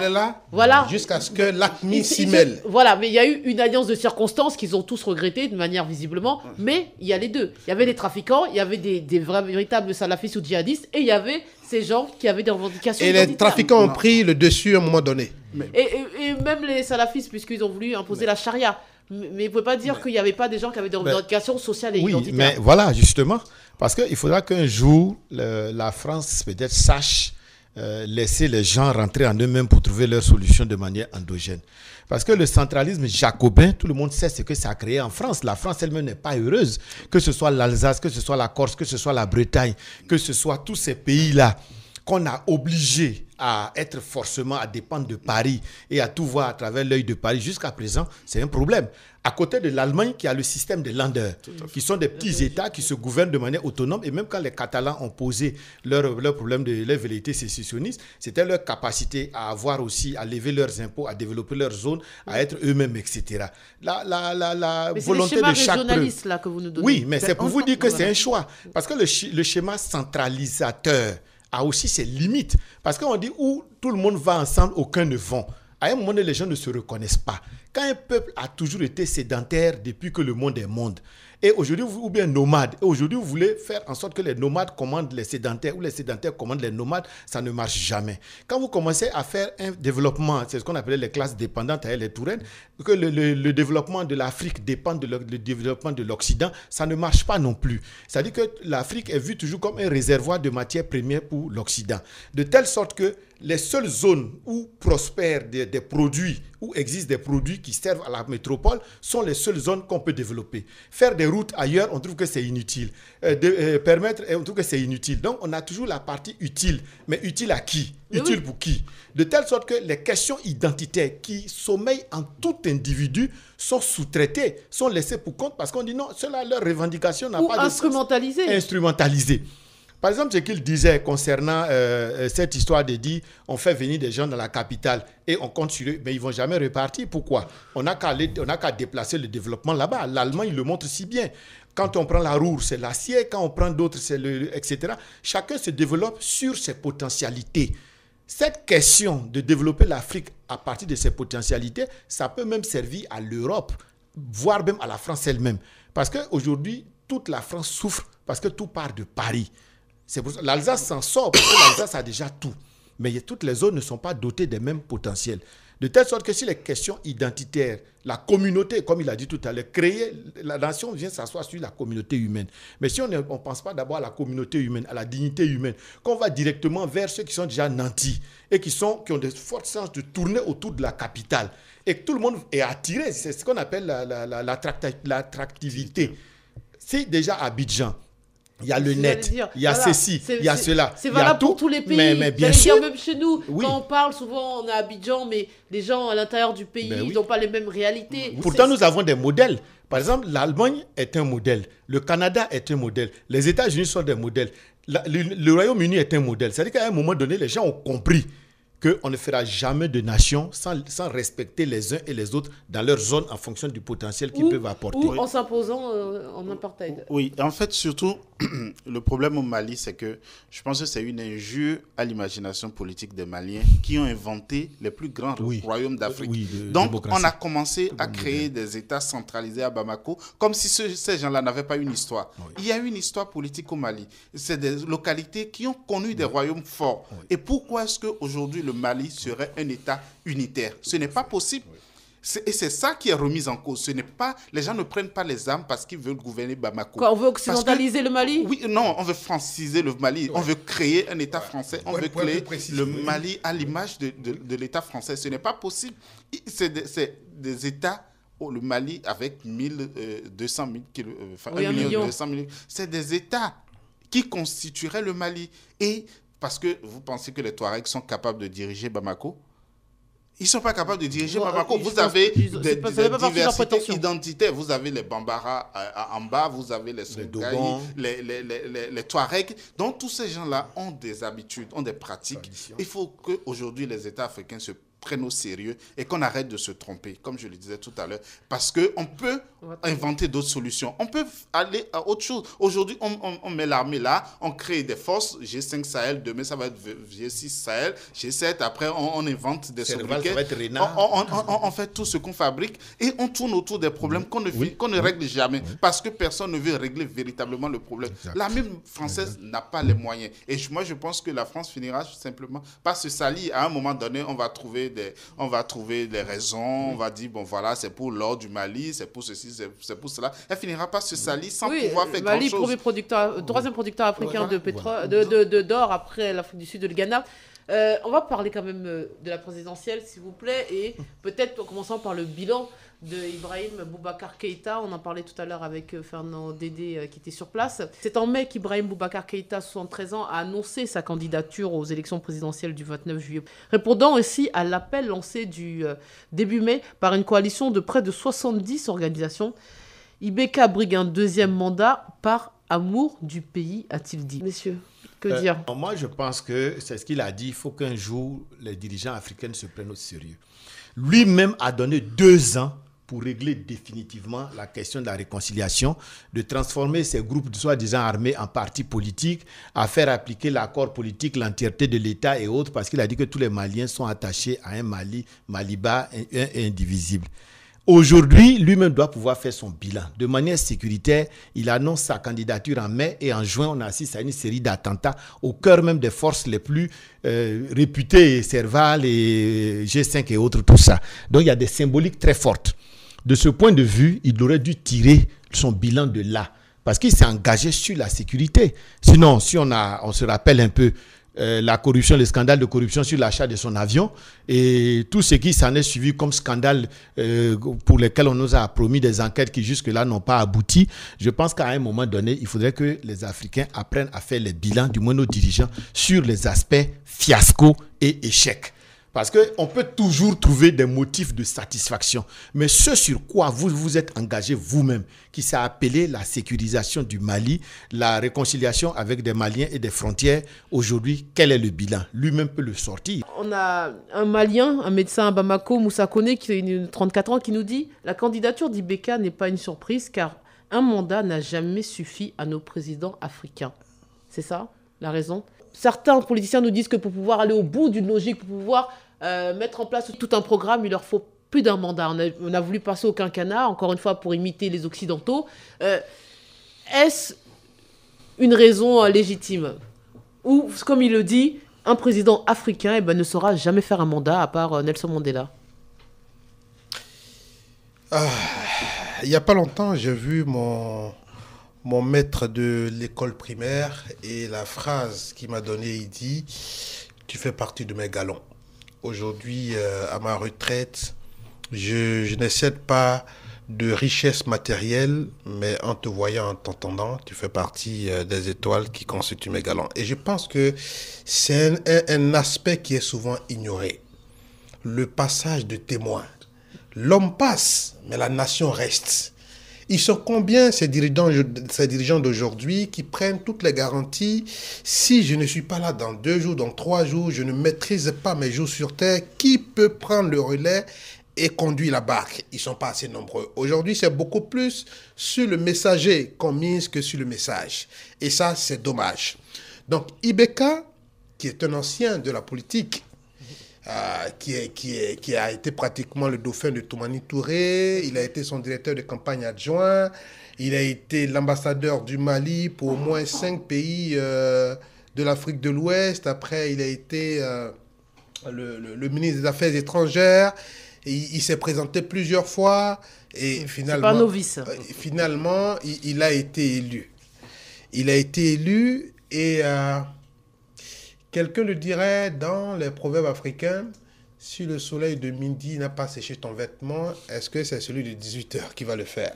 Voilà. Jusqu'à ce que l'ACMI s'y mêle. Voilà, mais il y a eu une alliance de circonstances qu'ils ont tous regretté de manière visiblement. Mais il y a les deux. Il y avait les trafiquants, il y avait des véritables salafistes ou djihadistes, et il y avait ces gens qui avaient des revendications identitaires. Et les trafiquants ont pris le dessus à un moment donné. Et même les salafistes, puisqu'ils ont voulu imposer la charia. Mais vous ne pouvez pas dire qu'il n'y avait pas des gens qui avaient des revendications sociales et identitaires. Mais voilà, justement. Parce qu'il faudra qu'un jour, la France peut-être sache laisser les gens rentrer en eux-mêmes pour trouver leur solution de manière endogène. Parce que le centralisme jacobin, tout le monde sait ce que ça a créé en France. La France elle-même n'est pas heureuse. Que ce soit l'Alsace, que ce soit la Corse, que ce soit la Bretagne, que ce soit tous ces pays-là qu'on a obligés à être forcément à dépendre de Paris et à tout voir à travers l'œil de Paris jusqu'à présent, c'est un problème. À côté de l'Allemagne qui a le système des Länder, qui sont des petits États qui se gouvernent de manière autonome. Et même quand les Catalans ont posé leur problème de leur velléité sécessionniste, c'était leur capacité à avoir aussi, à lever leurs impôts, à développer leurs zones, à être eux-mêmes, etc. La volonté de chaque régionaliste là que vous nous donnez. Oui, mais c'est pour vous dire que c'est un choix. Parce que le schéma centralisateur a aussi ses limites. Parce qu'on dit où tout le monde va ensemble, aucun ne vont. À un moment donné, les gens ne se reconnaissent pas. Quand un peuple a toujours été sédentaire depuis que le monde est monde, et aujourd'hui, ou bien nomade, et aujourd'hui, vous voulez faire en sorte que les nomades commandent les sédentaires, ou les sédentaires commandent les nomades, ça ne marche jamais. Quand vous commencez à faire un développement, c'est ce qu'on appelait les classes dépendantes à les Touraine, que le développement de l'Afrique dépend du développement de l'Occident, ça ne marche pas non plus. C'est-à-dire que l'Afrique est vue toujours comme un réservoir de matières premières pour l'Occident. De telle sorte que les seules zones où prospèrent des produits, où existent des produits qui servent à la métropole, sont les seules zones qu'on peut développer. Faire des routes ailleurs, on trouve que c'est inutile. On trouve que c'est inutile. Donc, on a toujours la partie utile. Mais utile à qui? Utile pour qui? De telle sorte que les questions identitaires qui sommeillent en tout individu sont sous-traitées, sont laissées pour compte parce qu'on dit non, cela, leur revendication n'a pas de sens. Instrumentalisées. Par exemple, ce qu'il disait concernant cette histoire de dire on fait venir des gens dans la capitale et on compte sur eux, mais ils ne vont jamais repartir. Pourquoi? On n'a qu'à déplacer le développement là-bas. L'Allemagne il le montre si bien. Quand on prend la Ruhr, c'est l'acier. Quand on prend d'autres, c'est etc. Chacun se développe sur ses potentialités. Cette question de développer l'Afrique à partir de ses potentialités, ça peut même servir à l'Europe, voire même à la France elle-même. Parce qu'aujourd'hui, toute la France souffre parce que tout part de Paris. C'est pour ça l'Alsace s'en sort parce que l'Alsace a déjà tout. Mais toutes les zones ne sont pas dotées des mêmes potentiels. De telle sorte que si les questions identitaires, la communauté, comme il a dit tout à l'heure, créer, la nation vient s'asseoir sur la communauté humaine. Mais si on ne pense pas d'abord à la communauté humaine, à la dignité humaine, qu'on va directement vers ceux qui sont déjà nantis et qui ont des fortes chances de tourner autour de la capitale et que tout le monde est attiré, c'est ce qu'on appelle l'attractivité. C'est déjà Abidjan. Il y a le net, il y a ceci, il y a cela. C'est valable pour tous les pays. Mais bien sûr. Même chez nous, quand on parle, souvent on est à Abidjan, mais les gens à l'intérieur du pays, ils n'ont pas les mêmes réalités. Pourtant, nous avons des modèles. Par exemple, l'Allemagne est un modèle. Le Canada est un modèle. Les États-Unis sont des modèles. Le Royaume-Uni est un modèle. C'est-à-dire qu'à un moment donné, les gens ont compris qu'on ne fera jamais de nation sans respecter les uns et les autres dans leur zone en fonction du potentiel qu'ils peuvent apporter. Ou en s'imposant en apartheid. Oui, en fait, surtout, le problème au Mali, c'est que je pense que c'est une injure à l'imagination politique des Maliens qui ont inventé les plus grands royaumes d'Afrique. Donc, on a commencé à créer des États centralisés à Bamako, comme si ces gens-là n'avaient pas une histoire. Il y a une histoire politique au Mali. C'est des localités qui ont connu des royaumes forts. Et pourquoi est-ce qu'aujourd'hui, le Mali serait un État unitaire? Ce n'est pas possible. Et c'est ça qui est remis en cause. Ce n'est pas, les gens ne prennent pas les armes parce qu'ils veulent gouverner Bamako. Quoi, on veut occidentaliser le Mali? Oui, non, on veut franciser le Mali. On veut créer un État français. On veut créer le Mali à l'image de l'État français. Ce n'est pas possible. C'est des États, le Mali avec 200 000 1 200 000. C'est des États qui constitueraient le Mali. Et parce que vous pensez que les Touaregs sont capables de diriger Bamako? Ils ne sont pas capables de diriger Bamako. Vous avez des diversités identitaires. Vous avez les Bambara en bas, vous avez les Songhai, les Touaregs. Donc, tous ces gens-là ont des habitudes, ont des pratiques. Il faut qu'aujourd'hui, les États africains se prennent au sérieux et qu'on arrête de se tromper, comme je le disais tout à l'heure, parce qu'on peut inventer d'autres solutions. On peut aller à autre chose. Aujourd'hui, on met l'armée là, on crée des forces, G5 Sahel, demain ça va être G6 Sahel, G7, après on invente des sobriquets. On fait tout ce qu'on fabrique et on tourne autour des problèmes qu'on ne règle jamais, parce que personne ne veut régler véritablement le problème. L'armée française n'a pas les moyens. Et moi, je pense que la France finira simplement par se salir. À un moment donné, on va trouver des raisons, on va dire, bon voilà, c'est pour l'or du Mali, c'est pour ceci, c'est pour cela. Elle finira par se salir sans pouvoir faire grand-chose. Mali, troisième producteur africain de pétrole, d'or après l'Afrique du Sud et le Ghana. On va parler quand même de la présidentielle, s'il vous plaît, et peut-être en commençant par le bilan de Ibrahim Boubacar Keïta. On en parlait tout à l'heure avec Fernand Dédé qui était sur place. C'est en mai qu'Ibrahim Boubacar Keïta, 73 ans, a annoncé sa candidature aux élections présidentielles du 29 juillet, répondant ainsi à l'appel lancé du début mai par une coalition de près de 70 organisations. Ibeka brigue un deuxième mandat par amour du pays, a-t-il dit. Messieurs, que dire? Moi, je pense que c'est ce qu'il a dit. Il faut qu'un jour, les dirigeants africains se prennent au sérieux. Lui-même a donné 2 ans pour régler définitivement la question de la réconciliation, de transformer ces groupes soi-disant armés en partis politiques, à faire appliquer l'accord politique, l'entièreté de l'État et autres, parce qu'il a dit que tous les Maliens sont attachés à un Mali, Maliba et indivisible. Aujourd'hui, lui-même doit pouvoir faire son bilan. De manière sécuritaire, il annonce sa candidature en mai et en juin, on assiste à une série d'attentats au cœur même des forces les plus réputées, Serval et G5 et autres, tout ça. Donc il y a des symboliques très fortes. De ce point de vue, il aurait dû tirer son bilan de là, parce qu'il s'est engagé sur la sécurité. Sinon, si on se rappelle un peu la corruption, le scandale de corruption sur l'achat de son avion et tout ce qui s'en est suivi comme scandale pour lesquels on nous a promis des enquêtes qui jusque-là n'ont pas abouti, je pense qu'à un moment donné, il faudrait que les Africains apprennent à faire les bilans, du moins nos dirigeants, sur les aspects fiasco et échecs. Parce qu'on peut toujours trouver des motifs de satisfaction. Mais ce sur quoi vous vous êtes engagé vous-même, qui s'est appelé la sécurisation du Mali, la réconciliation avec des Maliens et des frontières, aujourd'hui, quel est le bilan? Lui-même peut le sortir. On a un Malien, un médecin à Bamako, Moussa Koné, qui a 34 ans, qui nous dit « La candidature d'Ibeka n'est pas une surprise car un mandat n'a jamais suffi à nos présidents africains. » C'est ça, la raison? Certains politiciens nous disent que pour pouvoir aller au bout d'une logique, pour pouvoir mettre en place tout un programme, il leur faut plus d'un mandat. On a voulu passer au quinquennat, encore une fois, pour imiter les Occidentaux. Est-ce une raison légitime? Ou, comme il le dit, un président africain ne saura jamais faire un mandat à part Nelson Mandela? Il n'y a pas longtemps, j'ai vu mon maître de l'école primaire et la phrase qu'il m'a donnée, il dit « Tu fais partie de mes galons ». Aujourd'hui, à ma retraite, je n'excède pas de richesse matérielle, mais en te voyant, en t'entendant, tu fais partie des étoiles qui constituent mes galons. Et je pense que c'est un aspect qui est souvent ignoré. Le passage de témoin. L'homme passe, mais la nation reste. Ils sont combien ces dirigeants d'aujourd'hui qui prennent toutes les garanties? Si je ne suis pas là dans 2 jours, dans 3 jours, je ne maîtrise pas mes jours sur terre, qui peut prendre le relais et conduire la barque? Ils ne sont pas assez nombreux. Aujourd'hui, c'est beaucoup plus sur le messager qu'on mise que sur le message. Et ça, c'est dommage. Donc, Ibeka, qui est un ancien de la politique, qui a été pratiquement le dauphin de Toumani Touré, il a été son directeur de campagne adjoint, il a été l'ambassadeur du Mali pour au moins 5 pays de l'Afrique de l'Ouest. Après, il a été le ministre des Affaires étrangères. Et il s'est présenté plusieurs fois et finalement, c'est pas novice. Finalement, il a été élu. Il a été élu et quelqu'un le dirait dans les proverbes africains, si le soleil de midi n'a pas séché ton vêtement, est-ce que c'est celui de 18 heures qui va le faire?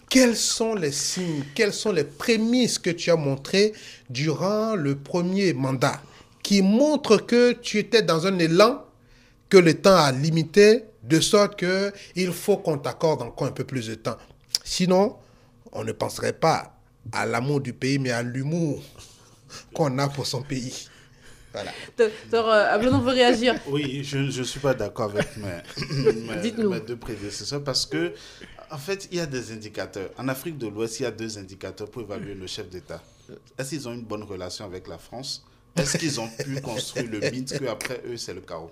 Quels sont les signes, quelles sont les prémices que tu as montrées durant le premier mandat qui montrent que tu étais dans un élan que le temps a limité, de sorte qu'il faut qu'on t'accorde encore un peu plus de temps. Sinon, on ne penserait pas à l'amour du pays, mais à l'humour qu'on a pour son pays. Voilà. Docteur Ablanon veut réagir. Oui, je ne suis pas d'accord avec mes 2 prédécesseurs parce que, en fait, il y a des indicateurs. En Afrique de l'Ouest, il y a 2 indicateurs pour évaluer le chef d'État. Est-ce qu'ils ont une bonne relation avec la France? Est-ce qu'ils ont pu construire le mythe qu'après eux, c'est le chaos?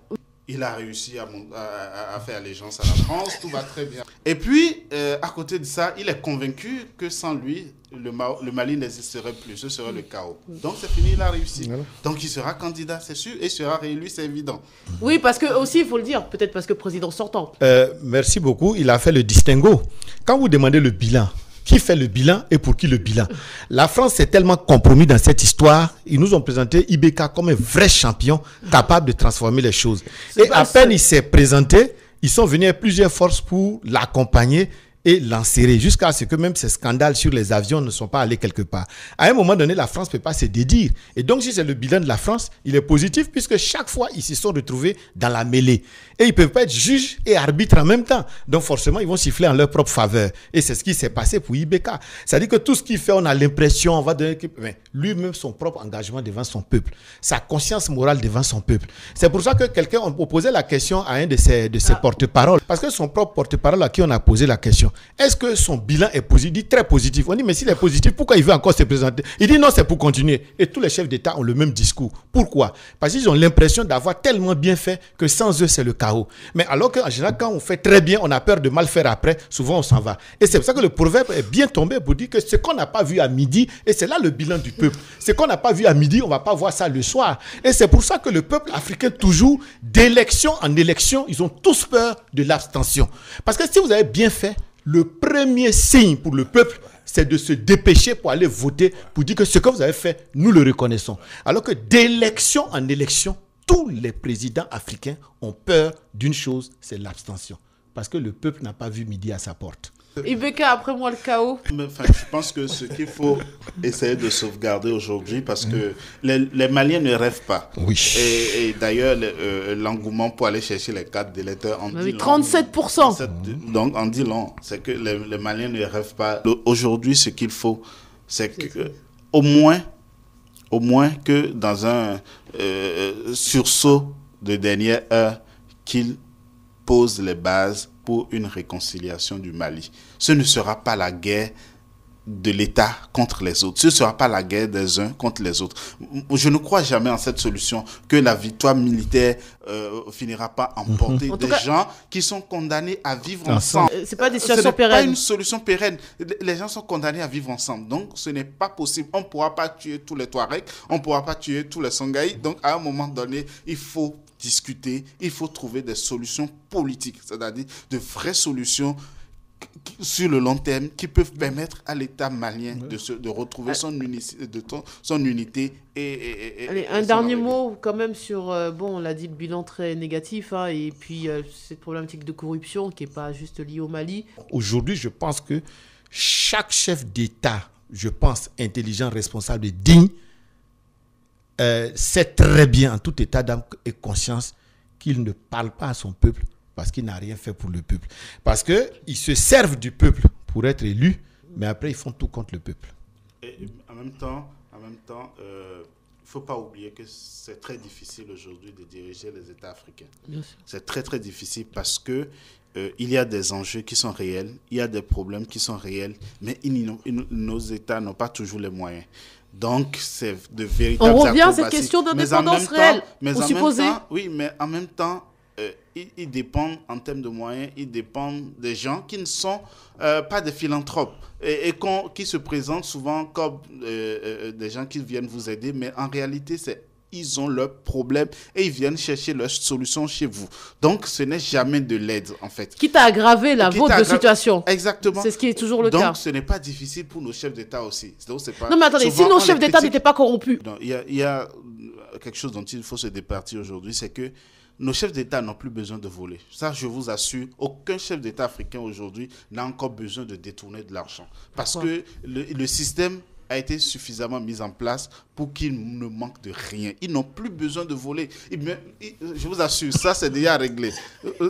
Il a réussi à faire allégeance à la France, tout va très bien. Et puis, à côté de ça, il est convaincu que sans lui, le Mali n'existerait plus, ce serait le chaos. Donc c'est fini, il a réussi. Voilà. Donc il sera candidat, c'est sûr, et il sera réélu, c'est évident. Oui, parce que aussi, il faut le dire, peut-être parce que président sortant. Merci beaucoup, il a fait le distinguo. Quand vous demandez le bilan, qui fait le bilan et pour qui le bilan. La France s'est tellement compromis dans cette histoire, ils nous ont présenté IBK comme un vrai champion capable de transformer les choses. Et à peine il s'est présenté, ils sont venus avec plusieurs forces pour l'accompagner et l'enserrer, jusqu'à ce que même ces scandales sur les avions ne sont pas allés quelque part. À un moment donné, la France ne peut pas se dédire. Et donc, si c'est le bilan de la France, il est positif, puisque chaque fois, ils se sont retrouvés dans la mêlée. Et ils ne peuvent pas être juges et arbitres en même temps. Donc, forcément, ils vont siffler en leur propre faveur. Et c'est ce qui s'est passé pour IBK. C'est-à-dire que tout ce qu'il fait, on a l'impression, on va donner... Mais lui-même, son propre engagement devant son peuple, sa conscience morale devant son peuple. C'est pour ça que quelqu'un a posé la question à un de ses porte-paroles. Parce que son propre porte-parole à qui on a posé la question, est-ce que son bilan est positif? Il dit très positif. On dit, mais s'il est positif, pourquoi il veut encore se présenter? Il dit, non, c'est pour continuer. Et tous les chefs d'État ont le même discours. Pourquoi? Parce qu'ils ont l'impression d'avoir tellement bien fait que sans eux, c'est le chaos. Mais alors qu'en général, quand on fait très bien, on a peur de mal faire après, souvent on s'en va. Et c'est pour ça que le proverbe est bien tombé pour dire que ce qu'on n'a pas vu à midi, et c'est là le bilan du peuple, ce qu'on n'a pas vu à midi, on ne va pas voir ça le soir. Et c'est pour ça que le peuple africain, toujours, d'élection en élection, ils ont tous peur de l'abstention. Parce que si vous avez bien fait, le premier signe pour le peuple, c'est de se dépêcher pour aller voter, pour dire que ce que vous avez fait, nous le reconnaissons. Alors que d'élection en élection, tous les présidents africains ont peur d'une chose, c'est l'abstention. Parce que le peuple n'a pas vu midi à sa porte. IBK, après moi le chaos. Enfin, je pense que ce qu'il faut essayer de sauvegarder aujourd'hui, parce que les Maliens ne rêvent pas. Oui. Et d'ailleurs, l'engouement pour aller chercher les cartes d'électeurs en dit 37%. Donc, en dit long, c'est que les Maliens ne rêvent pas. Aujourd'hui, ce qu'il faut, c'est que au moins que dans un sursaut de dernière heure, qu'ils posent les bases pour une réconciliation du Mali. Ce ne sera pas la guerre de l'État contre les autres. Ce ne sera pas la guerre des uns contre les autres. Je ne crois jamais en cette solution que la victoire militaire finira par emporter des gens qui sont condamnés à vivre ensemble. C'est pas des situations pérennes. Ce n'est pas une solution pérenne. Les gens sont condamnés à vivre ensemble. Donc, ce n'est pas possible. On ne pourra pas tuer tous les Touaregs. On ne pourra pas tuer tous les Songhai. Donc, à un moment donné, il faut discuter, il faut trouver des solutions politiques, c'est-à-dire de vraies solutions sur le long terme qui peuvent permettre à l'État malien de retrouver son unité et allez, un dernier mot quand même sur, on l'a dit, le bilan très négatif, hein, et puis cette problématique de corruption qui n'est pas juste liée au Mali. Aujourd'hui, je pense que chaque chef d'État, je pense intelligent, responsable et digne, sait très bien en tout état d'âme et conscience qu'il ne parle pas à son peuple parce qu'il n'a rien fait pour le peuple. Parce qu'ils se servent du peuple pour être élus, mais après ils font tout contre le peuple. Et en même temps, il ne faut pas oublier que c'est très difficile aujourd'hui de diriger les États africains. C'est très très difficile parce que il y a des enjeux qui sont réels, il y a des problèmes qui sont réels, mais nos États n'ont pas toujours les moyens. Donc, c'est de véritables acrobaties. On revient à cette question d'indépendance réelle, vous supposez. Oui, mais en même temps, ils dépendent, en termes de moyens, ils dépendent des gens qui ne sont pas des philanthropes et qui se présentent souvent comme des gens qui viennent vous aider, mais en réalité, ils ont leurs problèmes et ils viennent chercher leurs solutions chez vous. Donc, ce n'est jamais de l'aide, en fait. Quitte à aggraver la vôtre de situation. Exactement. C'est ce qui est toujours le cas. Donc, ce n'est pas difficile pour nos chefs d'État aussi. Non, mais attendez, si nos chefs d'État n'étaient pas corrompus. Il y a quelque chose dont il faut se départir aujourd'hui, c'est que nos chefs d'État n'ont plus besoin de voler. Ça, je vous assure, aucun chef d'État africain aujourd'hui n'a encore besoin de détourner de l'argent. Parce que le système a été suffisamment mis en place pour qu'ils ne manquent de rien. Ils n'ont plus besoin de voler. Je vous assure, ça c'est déjà réglé.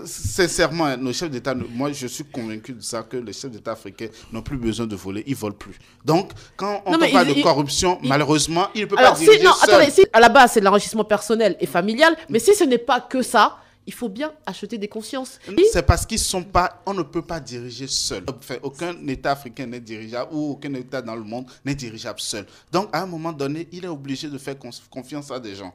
Sincèrement, nos chefs d'État, moi je suis convaincu de ça, que les chefs d'État africains n'ont plus besoin de voler, ils ne volent plus. Donc, quand on parle de corruption, malheureusement, il ne peut pas diriger seul. Attendez, si à la base c'est de l'enrichissement personnel et familial, mais si ce n'est pas que ça, il faut bien acheter des consciences. C'est parce qu'ils sont pas, on ne peut pas diriger seul. Enfin, aucun État africain n'est dirigeable ou aucun État dans le monde n'est dirigeable seul. Donc, à un moment donné, il est obligé de faire confiance à des gens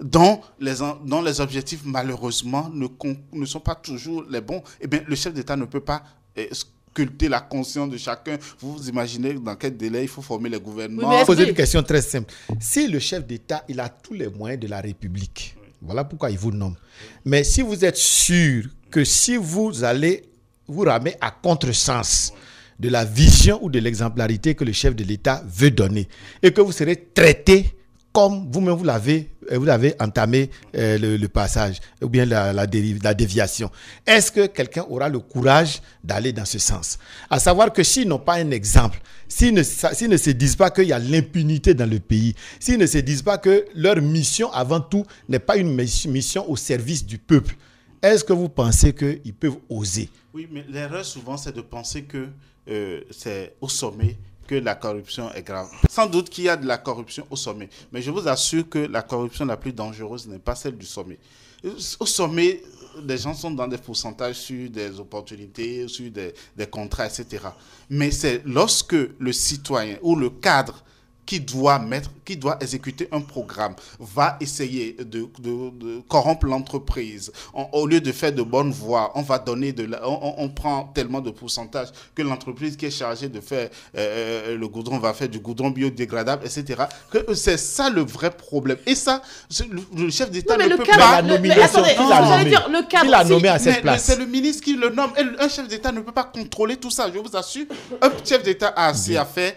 dont les objectifs, malheureusement, ne sont pas toujours les bons. Eh bien, le chef d'État ne peut pas sculpter la conscience de chacun. Vous imaginez dans quel délai il faut former les gouvernements. Je vais poser une question très simple. Si le chef d'État, il a tous les moyens de la République, voilà pourquoi il vous nomme. Mais si vous êtes sûr que si vous allez vous ramer à contresens de la vision ou de l'exemplarité que le chef de l'État veut donner et que vous serez traité comme vous-même vous avez entamé le passage ou bien la déviation. Est-ce que quelqu'un aura le courage d'aller dans ce sens? À savoir que s'ils n'ont pas un exemple, s'ils ne se disent pas qu'il y a l'impunité dans le pays, s'ils ne se disent pas que leur mission avant tout n'est pas une mission au service du peuple, est-ce que vous pensez qu'ils peuvent oser? Oui, mais l'erreur souvent c'est de penser que c'est au sommet que la corruption est grave. Sans doute qu'il y a de la corruption au sommet, mais je vous assure que la corruption la plus dangereuse n'est pas celle du sommet. Au sommet, les gens sont dans des pourcentages sur des opportunités, sur des contrats, etc. Mais c'est lorsque le citoyen ou le cadre qui doit exécuter un programme, va essayer de corrompre l'entreprise. Au lieu de faire de bonnes voies, on va donner on prend tellement de pourcentage que l'entreprise qui est chargée de faire le goudron va faire du goudron biodégradable, etc. Que c'est ça le vrai problème. Et ça, le chef d'État ne peut pas... Qui l'a nommé à cette place? C'est le ministre qui le nomme. Et un chef d'État ne peut pas contrôler tout ça, je vous assure. Un chef d'État a assez à faire.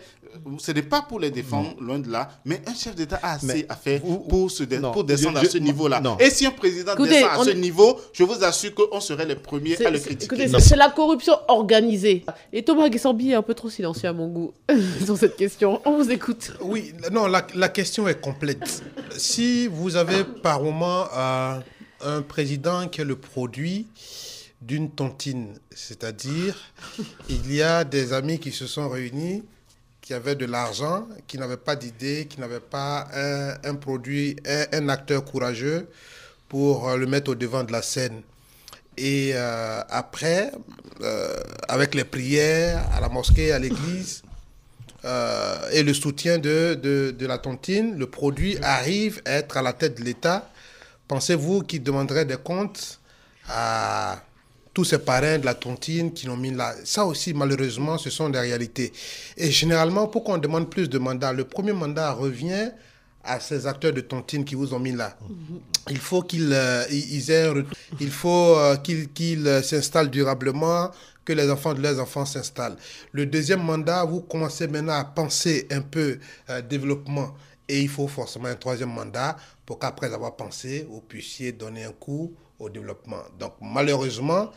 Ce n'est pas pour les défendre, loin de là, mais un chef d'État a assez à faire pour descendre à ce niveau-là. Et si un président descend à ce niveau, je vous assure qu'on serait les premiers à le critiquer. Écoutez, c'est la corruption organisée. Et Thomas Guessambi est un peu trop silencieux à mon goût sur cette question. On vous écoute. Oui, non, la question est complète. Si vous avez par moment un président qui est le produit d'une tontine, c'est-à-dire il y a des amis qui se sont réunis, qui avaient de l'argent, qui n'avaient pas d'idée, qui n'avaient pas un produit, un acteur courageux pour le mettre au devant de la scène. Et après, avec les prières à la mosquée, à l'église, et le soutien de la tontine, le produit arrive à être à la tête de l'État. Pensez-vous qu'il demanderait des comptes à tous ces parrains de la tontine qui l'ont mis là? Ça aussi, malheureusement, ce sont des réalités. Et généralement, pour qu'on demande plus de mandats, le premier mandat revient à ces acteurs de tontine qui vous ont mis là. Il faut qu'ils s'installent durablement, que les enfants de leurs enfants s'installent. Le deuxième mandat, vous commencez maintenant à penser un peu développement. Et il faut forcément un troisième mandat pour qu'après avoir pensé, vous puissiez donner un coup au développement. Donc malheureusement,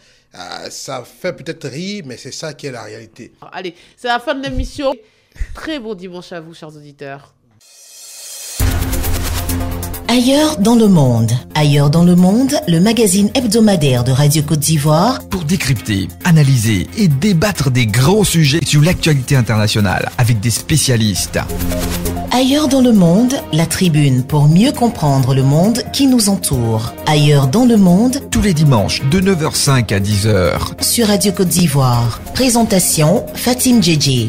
ça fait peut-être rire, mais c'est ça qui est la réalité. Allez, c'est la fin de l'émission. Très bon dimanche à vous, chers auditeurs. Ailleurs dans le monde. Ailleurs dans le monde, le magazine hebdomadaire de Radio Côte d'Ivoire pour décrypter, analyser et débattre des grands sujets sur l'actualité internationale avec des spécialistes. Ailleurs dans le monde, la tribune pour mieux comprendre le monde qui nous entoure. Ailleurs dans le monde, tous les dimanches de 9h05 à 10h sur Radio Côte d'Ivoire. Présentation Fatim Djedje.